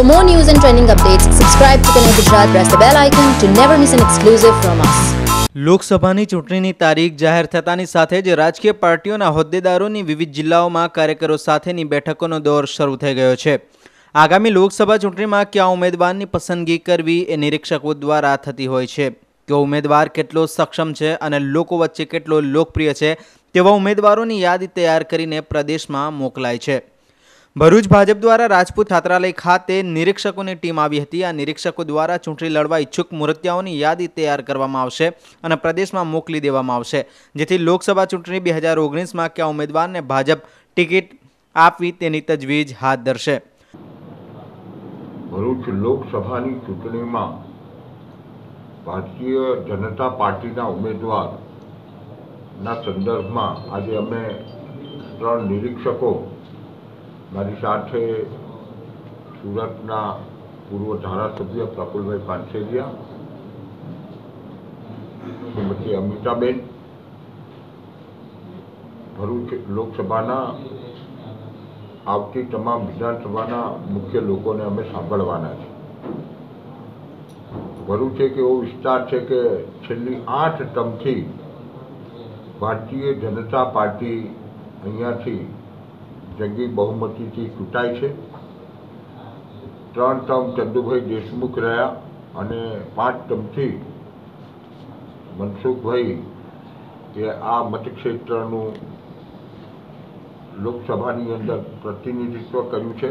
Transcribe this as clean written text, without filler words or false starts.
For more news and trending updates, subscribe to Connect Gujarat. Press the bell icon to never miss an exclusive from us. લોકસભાની ચૂંટણીની તારીખ જાહેર થતાની સાથે જ રાજકીય પાર્ટીઓના હોદ્દેદારોની વિવિધ જિલ્લાઓમાં કાર્યકરો સાથેની બેઠકોનો દોર શરૂ થઈ ગયો છે। આગામી લોકસભા ચૂંટણીમાં કયા ઉમેદવારની પસંદગી કરવી એ નિરીક્ષકો દ્વારા થતી હોય છે। કે ઉમેદવાર કેટલો સક્ષમ છે અને લોકો વચ્ચે કેટલો લોકપ્રિય છે તેવા ઉમેદવારોની યાદી તૈયાર કરીને પ્રદેશમાં મોકલાય છે। ભરૂચ ભાજપ દ્વારા રાજપૂત છાત્રાલય ખાતે નિરીક્ષકોની ટીમ આવી હતી। આ નિરીક્ષકો દ્વારા ચૂંટણી લડવા ઈચ્છુક મૂર્તિઓની યાદી તૈયાર કરવામાં આવશે અને પ્રદેશમાં મોકલી દેવામાં આવશે, જેથી લોકસભા ચૂંટણી 2019માં કયા ઉમેદવારને ભાજપ ટિકિટ આપવી તેની તજવીજ હાથ ધરશે। ભરૂચ લોકસભાની ચૂંટણીમાં ભારતીય જનતા પાર્ટીના ઉમેદવારના સંદર્ભમાં આજે અમે 3 નિરીક્ષકો મારી સાથે સુરતના પૂર્વ ધારાસભ્ય પ્રફુલભાઈ પાનસેરિયા, શ્રીમતી અમિતાબેન, ભરૂચ લોકસભાના આવતી તમામ વિધાનસભાના મુખ્ય લોકોને અમે સાંભળવાના છે। ભરૂચ એક એવો વિસ્તાર છે કે છેલ્લી 8 ટર્મથી ભારતીય જનતા પાર્ટી અહીંયાથી જંગી બહુમતીથી ચૂંટાઈ છે। 3 ટર્મ ચંદુભાઈ દેશમુખ રહ્યા અને 5 ટર્મથી મનસુખભાઈ એ આ મતક્ષેત્રનું લોકસભાની અંદર પ્રતિનિધિત્વ કર્યું છે।